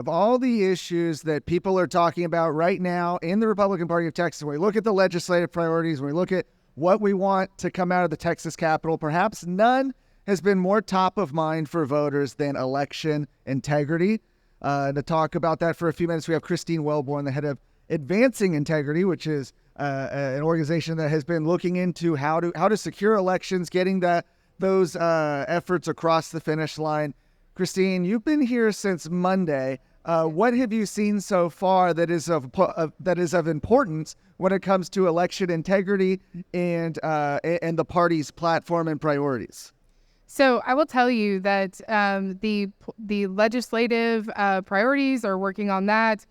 of all the issues that people are talking about right now in the Republican Party of Texas, when we look at the legislative priorities, when we look at what we want to come out of the Texas Capitol, perhaps none has been more top of mind for voters than election integrity. To talk about that for a few minutes, we have Christine Welborne, the head of Advancing Integrity, which is an organization that has been looking into how to secure elections, getting those efforts across the finish line. Christine, you've been here since Monday. What have you seen so far that is of importance when it comes to election integrity and the party's platform and priorities? So I will tell you that the legislative priorities are working on that.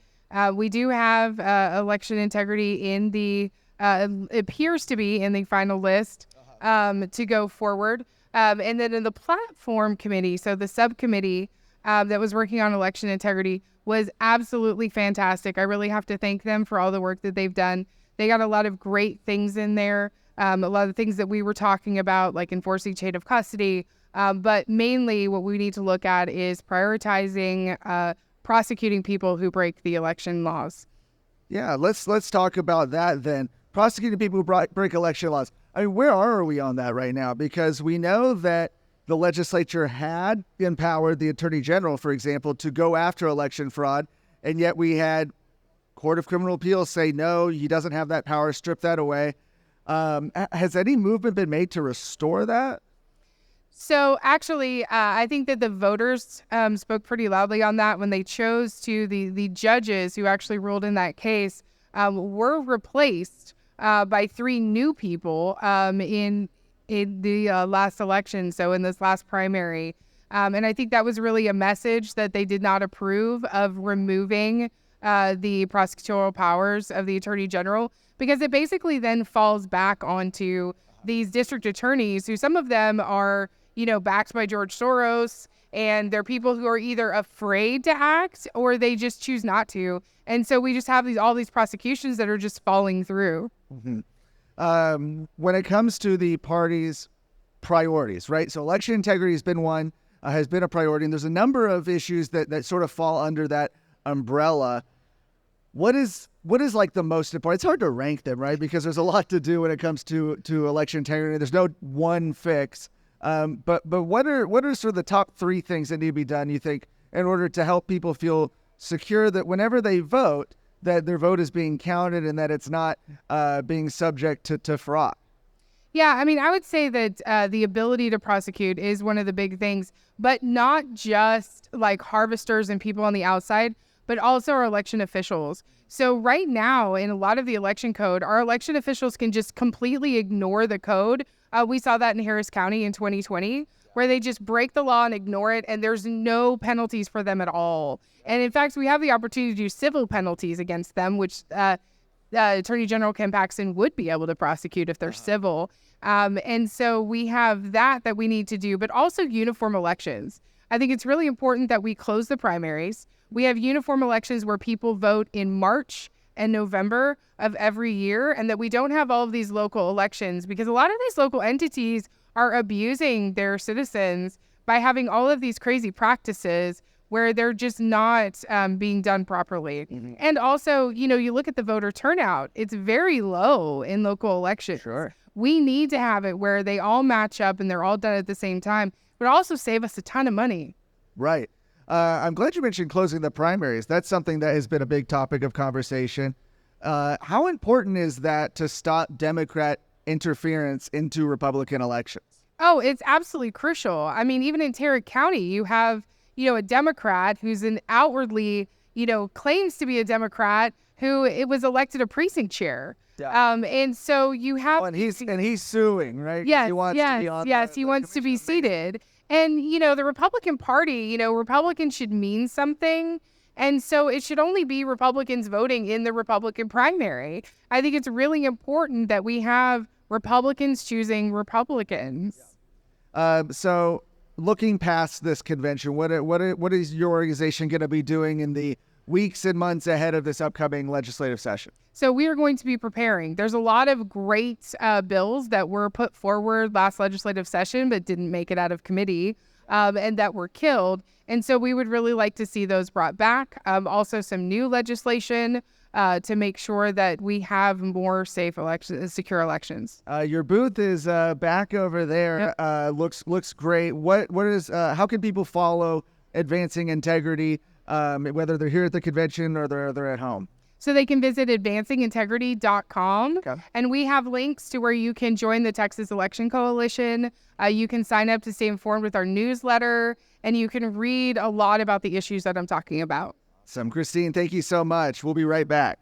We do have election integrity in the appears to be in the final list to go forward. And then in the platform committee, so the subcommittee that was working on election integrity was absolutely fantastic. I really have to thank them for all the work that they've done. They got a lot of great things in there. A lot of things that we were talking about, like enforcing chain of custody. But mainly what we need to look at is prioritizing prosecuting people who break the election laws. Yeah, let's talk about that then. Prosecuting people who break election laws. I mean, where are we on that right now? Because we know that the legislature had empowered the Attorney General, for example, to go after election fraud, and yet we had Court of Criminal Appeals say, no, he doesn't have that power, strip that away. Has any movement been made to restore that? So actually, I think that the voters spoke pretty loudly on that when they chose the judges who actually ruled in that case were replaced by 3 new people in the last election, so in this last primary. And I think that was really a message that they did not approve of removing the prosecutorial powers of the Attorney General, because it basically then falls back onto these district attorneys who some of them are, backed by George Soros, and they're people who are either afraid to act or they just choose not to. And so we just have all these prosecutions that are just falling through. Mm-hmm. When it comes to the party's priorities, right? So election integrity has been one, has been a priority, and there's a number of issues that sort of fall under that umbrella. What is like the most important? It's hard to rank them, right? Because there's a lot to do when it comes to election integrity. There's no one fix. But what are sort of the top 3 things that need to be done, you think, in order to help people feel secure that whenever they vote, that their vote is being counted and that it's not being subject to fraud? Yeah, I mean, I would say that the ability to prosecute is one of the big things, but not just like harvesters and people on the outside, but also our election officials. So right now, in a lot of the election code, our election officials can just completely ignore the code. We saw that in Harris County in 2020, where they just break the law and ignore it, and there's no penalties for them at all. And in fact, we have the opportunity to do civil penalties against them, which Attorney General Ken Paxton would be able to prosecute if they're civil. And so we have that we need to do, but also uniform elections. I think it's really important that we close the primaries. We have uniform elections where people vote in March and November of every year, and that we don't have all of these local elections, because a lot of these local entities are abusing their citizens by having all of these crazy practices where they're just not being done properly. Mm-hmm. And also, you look at the voter turnout, it's very low in local elections. Sure. We need to have it where they all match up and they're all done at the same time, but also save us a ton of money. Right. I'm glad you mentioned closing the primaries. That's something that has been a big topic of conversation. How important is that to stop Democrat interference into Republican elections? Oh, it's absolutely crucial. I mean, even in Tarrant County, you have, a Democrat who's an outwardly, claims to be a Democrat who it was elected a precinct chair. Yeah. And so you have... Oh, and he's suing, right? Yes, he wants to be seated. And, the Republican Party, Republicans should mean something. And so it should only be Republicans voting in the Republican primary. I think it's really important that we have Republicans choosing Republicans. So looking past this convention, what is your organization going to be doing in the weeks and months ahead of this upcoming legislative session? So we are going to be preparing. There's a lot of great bills that were put forward last legislative session but didn't make it out of committee. and that were killed. And so we would really like to see those brought back. Also, some new legislation to make sure that we have more safe elections, secure elections. Your booth is back over there. Yep. Looks great. What is? How can people follow Advancing Integrity, whether they're here at the convention or they're at home? So they can visit advancingintegrity.com. Okay. And we have links to where you can join the Texas Election Coalition. You can sign up to stay informed with our newsletter, and you can read a lot about the issues that I'm talking about. Christine, thank you so much. We'll be right back.